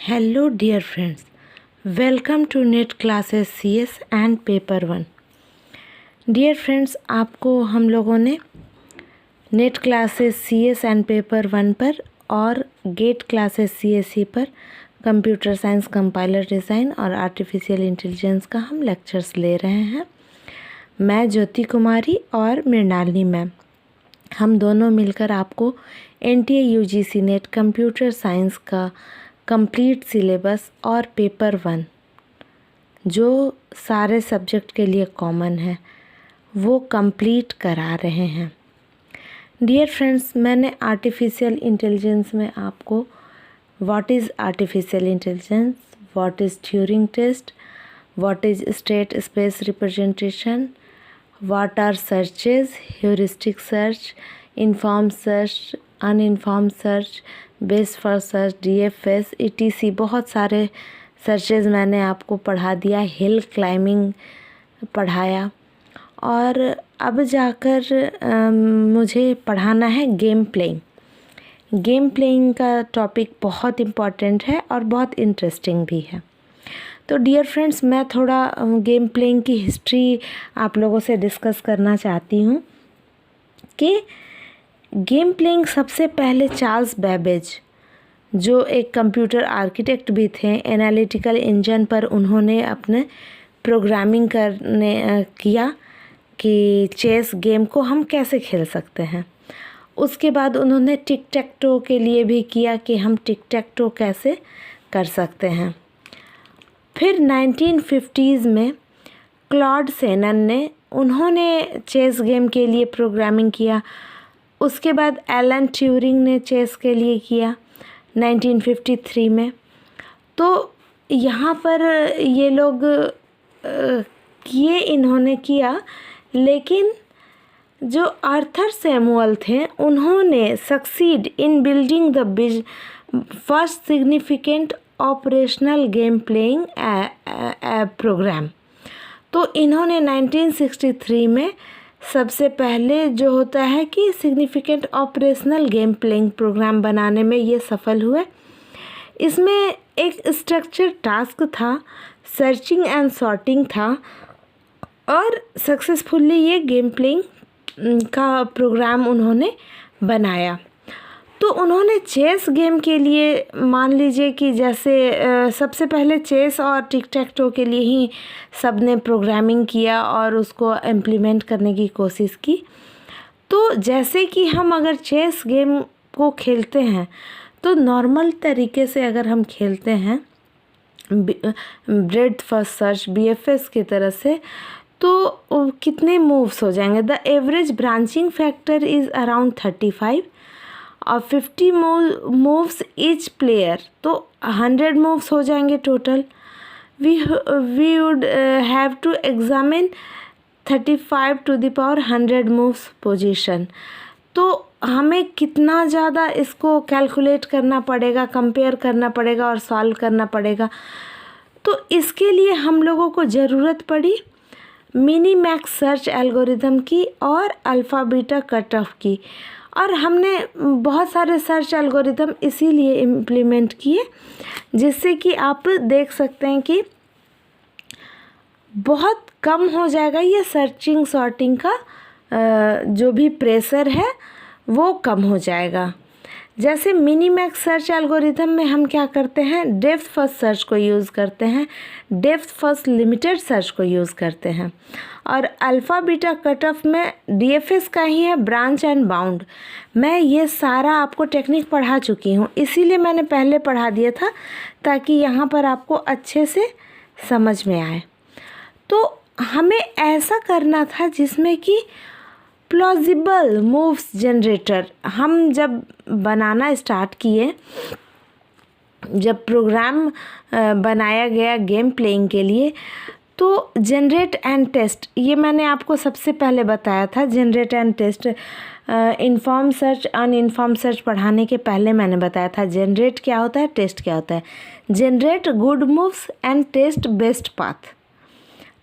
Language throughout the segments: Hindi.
Hello dear friends, welcome to NET classes CS and paper 1। Dear friends, आपको हम लोगों ने NET classes CS and paper 1 पर और गेट क्लासेस CSE पर कंप्यूटर साइंस कंपाइलर डिज़ाइन और आर्टिफिशियल इंटेलिजेंस का हम लेक्चर्स ले रहे हैं। मैं ज्योति कुमारी और मृणालिनी मैम, हम दोनों मिलकर आपको NTA UGC net computer science का कंप्लीट सिलेबस और पेपर 1 जो सारे सब्जेक्ट के लिए कॉमन है वो कंप्लीट करा रहे हैं। डियर फ्रेंड्स, मैंने आर्टिफिशियल इंटेलिजेंस में आपको what is artificial intelligence, what is Turing test, what is state space representation, what are searches, heuristic search, inform search, uninform search, best first search, DFS, ETC, बहुत सारे सर्चेज मैंने आपको पढ़ा दिया। हिल क्लाइंबिंग पढ़ाया और अब जाकर मुझे पढ़ाना है गेम प्लेइंग। गेम प्लेइंग का टॉपिक बहुत इम्पॉर्टेंट है और बहुत इंटरेस्टिंग भी है। तो डियर फ्रेंड्स, मैं थोड़ा गेम प्लेइंग की हिस्ट्री आप लोगों से डिस्कस करना चाहती हूँ कि गेम प्लेइंग सबसे पहले चार्ल्स बेबेज, जो एक कंप्यूटर आर्किटेक्ट भी थे, एनालिटिकल इंजन पर उन्होंने अपने प्रोग्रामिंग किया कि चेस गेम को हम कैसे खेल सकते हैं। उसके बाद उन्होंने टिक टैक टो के लिए भी किया कि हम टिक टैक टो कैसे कर सकते हैं। फिर 1950s में क्लॉड सेनन ने उन्होंने चेस गेम के लिए प्रोग्रामिंग किया। उसके बाद एलन ट्यूरिंग ने चेस के लिए किया 1953 में। तो यहाँ पर ये लोग इन्होंने किया, लेकिन जो आर्थर सैमुअल थे उन्होंने succeed in building the first significant operational game playing program. तो इन्होंने 1963 में सबसे पहले जो होता है कि significant operational game playing program बनाने में ये सफल हुए। इसमें एक स्ट्रक्चर टास्क था, सर्चिंग एंड सॉर्टिंग था और सक्सेसफुली ये गेम प्लेइंग का प्रोग्राम उन्होंने बनाया। तो उन्होंने चेस गेम के लिए, मान लीजिए कि जैसे सबसे पहले चेस और टिक टैक टो के लिए ही सब ने प्रोग्रामिंग किया और उसको इम्प्लीमेंट करने की कोशिश की। तो जैसे कि हम अगर चेस गेम को खेलते हैं तो नॉर्मल तरीके से अगर हम खेलते हैं ब्रेड्थ फर्स्ट सर्च BFS की तरह से, तो कितने मूव्स हो जाएंगे। The average branching factor is around 35 और 50 मूव्स ईच प्लेयर, तो 100 मूव्स हो जाएंगे total. We would have to examine 35 to the power 100 moves position. तो हमें कितना ज़्यादा इसको कैलकुलेट करना पड़ेगा, कंपेयर करना पड़ेगा और सॉल्व करना पड़ेगा। तो इसके लिए हम लोगों को ज़रूरत पड़ी मिनी मैक्स सर्च एल्गोरिदम की और अल्फ़ा बीटा कट ऑफ की। और हमने बहुत सारे सर्च एल्गोरिदम इसीलिए इम्प्लीमेंट किए जिससे कि आप देख सकते हैं कि बहुत कम हो जाएगा ये सर्चिंग सॉर्टिंग का जो भी प्रेशर है वो कम हो जाएगा। जैसे मिनी मैक्स सर्च एल्गोरिदम में हम क्या करते हैं, डेप्थ फर्स्ट सर्च को यूज़ करते हैं, डेप्थ फर्स्ट लिमिटेड सर्च को यूज़ करते हैं। और अल्फ़ा बीटा कट ऑफ में DFS का ही है, ब्रांच एंड बाउंड। मैं ये सारा आपको टेक्निक पढ़ा चुकी हूँ, इसीलिए मैंने पहले पढ़ा दिया था ताकि यहाँ पर आपको अच्छे से समझ में आए। तो हमें ऐसा करना था जिसमें कि प्लॉजिबल मूव्स जनरेटर, हम जब बनाना स्टार्ट किए, जब प्रोग्राम बनाया गया गेम प्लेइंग के लिए, तो जनरेट एंड टेस्ट, ये मैंने आपको सबसे पहले बताया था। Generate and test, inform search uninform search पढ़ाने के पहले मैंने बताया था जनरेट क्या होता है, टेस्ट क्या होता है। Generate good moves and test best path.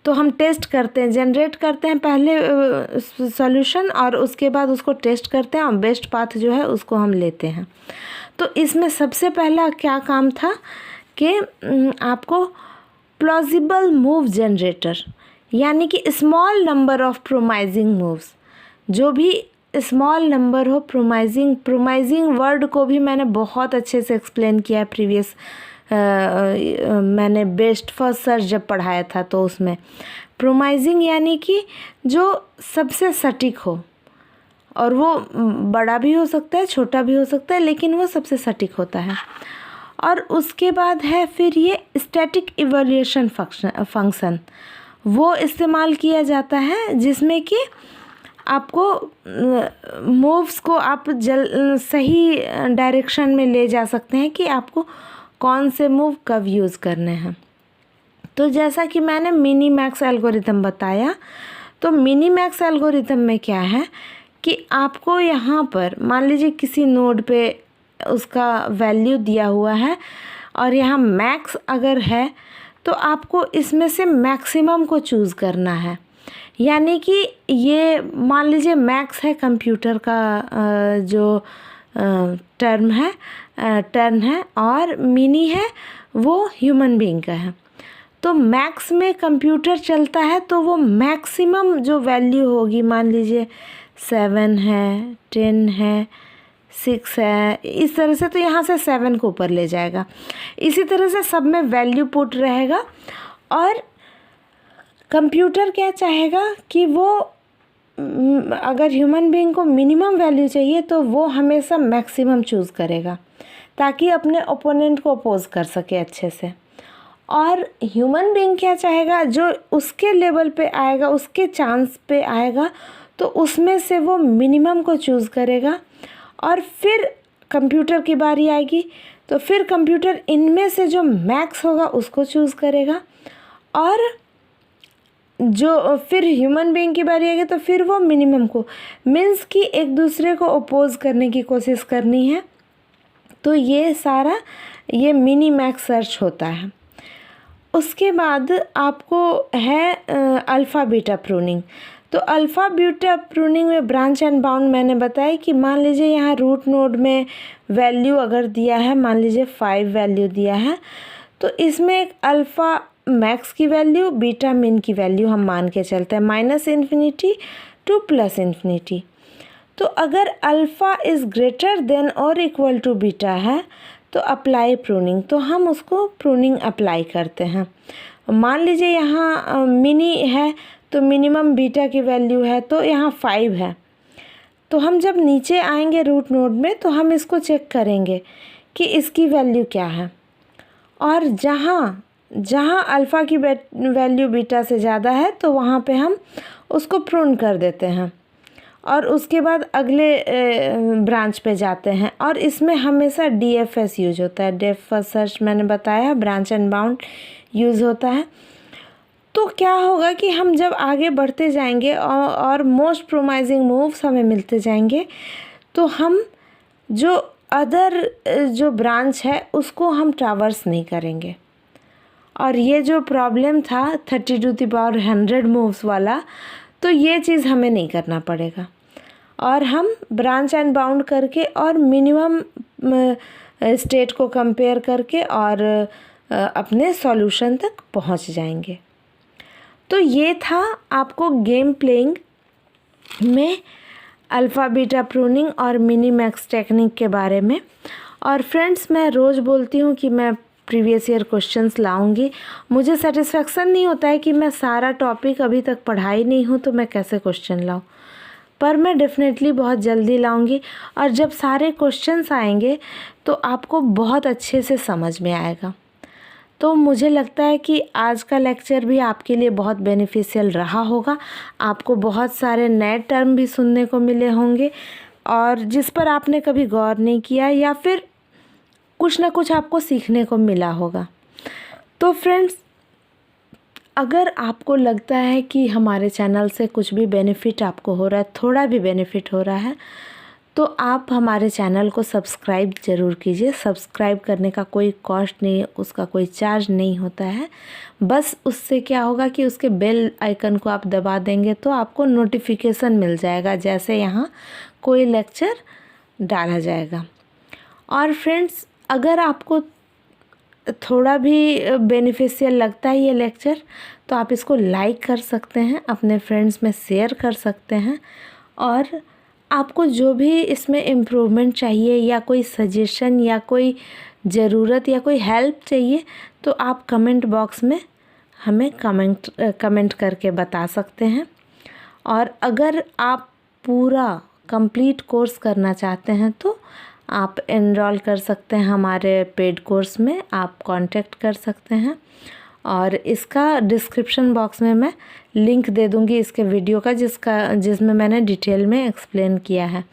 तो हम टेस्ट करते हैं, जनरेट करते हैं पहले सॉल्यूशन और उसके बाद उसको टेस्ट करते हैं और बेस्ट पाथ जो है उसको हम लेते हैं। तो इसमें सबसे पहला क्या काम था कि आपको प्लॉजिबल मूव जनरेटर, यानी कि स्मॉल नंबर ऑफ प्रोमाइजिंग मूव्स, जो भी स्मॉल नंबर हो। प्रोमाइजिंग वर्ड को भी मैंने बहुत अच्छे से एक्सप्लेन किया प्रीवियस, मैंने बेस्ट फर्स्ट सर्च जब पढ़ाया था तो उसमें प्रोमाइजिंग यानी कि जो सबसे सटीक हो, और वो बड़ा भी हो सकता है, छोटा भी हो सकता है, लेकिन वो सबसे सटीक होता है। और उसके बाद है फिर ये स्टैटिक इवैल्यूएशन फंक्शन, वो इस्तेमाल किया जाता है जिसमें कि आपको मूव्स को आप सही डायरेक्शन में ले जा सकते हैं कि आपको कौन से मूव कब यूज़ करने हैं। तो जैसा कि मैंने मिनी मैक्स एल्गोरिथम बताया, तो मिनी मैक्स एल्गोरिथम में क्या है कि आपको यहाँ पर मान लीजिए किसी नोड पे उसका वैल्यू दिया हुआ है और यहाँ मैक्स अगर है तो आपको इसमें से मैक्सिमम को चूज़ करना है। यानी कि ये मान लीजिए मैक्स है कंप्यूटर का जो टर्न है और मिनी है वो ह्यूमन बीइंग का है। तो मैक्स में कंप्यूटर चलता है तो वो मैक्सिमम जो वैल्यू होगी, मान लीजिए 7 है, 10 है, 6 है, इस तरह से, तो यहाँ से 7 को ऊपर ले जाएगा। इसी तरह से सब में वैल्यू पुट रहेगा और कंप्यूटर क्या चाहेगा कि वो अगर ह्यूमन बीइंग को मिनिमम वैल्यू चाहिए तो वो हमेशा मैक्सिमम चूज़ करेगा ताकि अपने ओपोनेंट को अपोज कर सके अच्छे से। और ह्यूमन बीइंग क्या चाहेगा, जो उसके लेवल पे आएगा, उसके चांस पे आएगा, तो उसमें से वो मिनिमम को चूज़ करेगा। और फिर कंप्यूटर की बारी आएगी तो फिर कंप्यूटर इनमें से जो मैक्स होगा उसको चूज़ करेगा, और जो फिर ह्यूमन बीइंग की बारी आएगी तो फिर वो मिनिमम को, मीन्स कि एक दूसरे को अपोज करने की कोशिश करनी है। तो ये सारा ये मिनी मैक्स सर्च होता है। उसके बाद आपको है अल्फ़ा बीटा प्रूनिंग। तो अल्फ़ा बीटा प्रूनिंग में ब्रांच एंड बाउंड मैंने बताया कि मान लीजिए यहाँ रूट नोड में वैल्यू अगर दिया है, मान लीजिए 5 वैल्यू दिया है, तो इसमें एक अल्फ़ा मैक्स की वैल्यू, बीटा मिन की वैल्यू हम मान के चलते हैं -इन्फिनिटी टू +इन्फिनिटी। तो अगर अल्फ़ा इज़ ग्रेटर देन और इक्वल टू बीटा है तो अप्लाई प्रूनिंग, तो हम उसको प्रूनिंग अप्लाई करते हैं। मान लीजिए यहाँ मिनी है तो मिनिमम बीटा की वैल्यू है, तो यहाँ 5 है, तो हम जब नीचे आएंगे रूट नोड में तो हम इसको चेक करेंगे कि इसकी वैल्यू क्या है, और जहाँ अल्फ़ा की वैल्यू बीटा से ज़्यादा है तो वहाँ पे हम उसको प्रून कर देते हैं और उसके बाद अगले ब्रांच पे जाते हैं। और इसमें हमेशा DFS यूज होता है, डेप्थ फर्स्ट सर्च मैंने बताया, ब्रांच एंड बाउंड यूज़ होता है। तो क्या होगा कि हम जब आगे बढ़ते जाएंगे और मोस्ट प्रोमाइजिंग मूव्स हमें मिलते जाएंगे तो हम जो अदर जो ब्रांच है उसको हम ट्रावर्स नहीं करेंगे। और ये जो प्रॉब्लम था 30⁻100 मूव्स वाला, तो ये चीज़ हमें नहीं करना पड़ेगा और हम ब्रांच एंड बाउंड करके और मिनिमम स्टेट को कंपेयर करके और अपने सॉल्यूशन तक पहुंच जाएंगे। तो ये था आपको गेम प्लेइंग में अल्फ़ा बीटा प्रूनिंग और मिनी मैक्स टेक्निक के बारे में। और फ्रेंड्स, मैं रोज़ बोलती हूँ कि मैं प्रीवियस ईयर क्वेश्चंस लाऊंगी। मुझे सेटिस्फेक्शन नहीं होता है कि मैं सारा टॉपिक अभी तक पढ़ा ही नहीं हूँ तो मैं कैसे क्वेश्चन लाऊं, पर मैं डेफिनेटली बहुत जल्दी लाऊंगी। और जब सारे क्वेश्चंस आएंगे तो आपको बहुत अच्छे से समझ में आएगा। तो मुझे लगता है कि आज का लेक्चर भी आपके लिए बहुत बेनिफिशियल रहा होगा। आपको बहुत सारे नए टर्म भी सुनने को मिले होंगे और जिस पर आपने कभी गौर नहीं किया, या फिर कुछ ना कुछ आपको सीखने को मिला होगा। तो फ्रेंड्स, अगर आपको लगता है कि हमारे चैनल से कुछ भी बेनिफिट आपको हो रहा है, थोड़ा भी बेनिफिट हो रहा है, तो आप हमारे चैनल को सब्सक्राइब ज़रूर कीजिए। सब्सक्राइब करने का कोई कॉस्ट नहीं, उसका कोई चार्ज नहीं होता है। बस उससे क्या होगा कि उसके बेल आइकन को आप दबा देंगे तो आपको नोटिफिकेशन मिल जाएगा जैसे यहाँ कोई लेक्चर डाला जाएगा। और फ्रेंड्स, अगर आपको थोड़ा भी बेनिफिशियल लगता है ये लेक्चर तो आप इसको लाइक कर सकते हैं, अपने फ्रेंड्स में शेयर कर सकते हैं। और आपको जो भी इसमें इम्प्रूवमेंट चाहिए या कोई सजेशन या कोई ज़रूरत या कोई हेल्प चाहिए तो आप कमेंट बॉक्स में हमें कमेंट करके बता सकते हैं। और अगर आप पूरा कंप्लीट कोर्स करना चाहते हैं तो आप एनरोल कर सकते हैं हमारे पेड कोर्स में, आप कांटेक्ट कर सकते हैं। और इसका डिस्क्रिप्शन बॉक्स में मैं लिंक दे दूंगी इसके वीडियो का जिसमें मैंने डिटेल में एक्सप्लेन किया है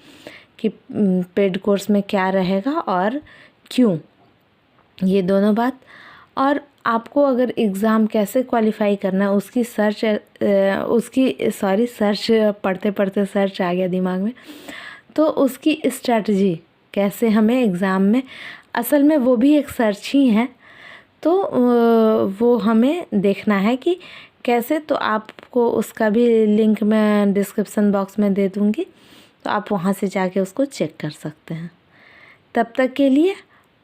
कि पेड कोर्स में क्या रहेगा और क्यों, ये दोनों बात। और आपको अगर एग्ज़ाम कैसे क्वालिफाई करना है सर्च पढ़ते पढ़ते सर्च आ गया दिमाग में, तो उसकी स्ट्रैटेजी कैसे हमें एग्ज़ाम में, असल में वो भी एक सर्च ही है, तो वो हमें देखना है कि कैसे। तो आपको उसका भी लिंक मैं डिस्क्रिप्शन बॉक्स में दे दूँगी, तो आप वहाँ से जाके उसको चेक कर सकते हैं। तब तक के लिए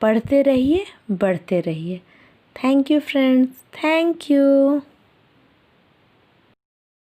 पढ़ते रहिए, बढ़ते रहिए। Thank you friends, thank you.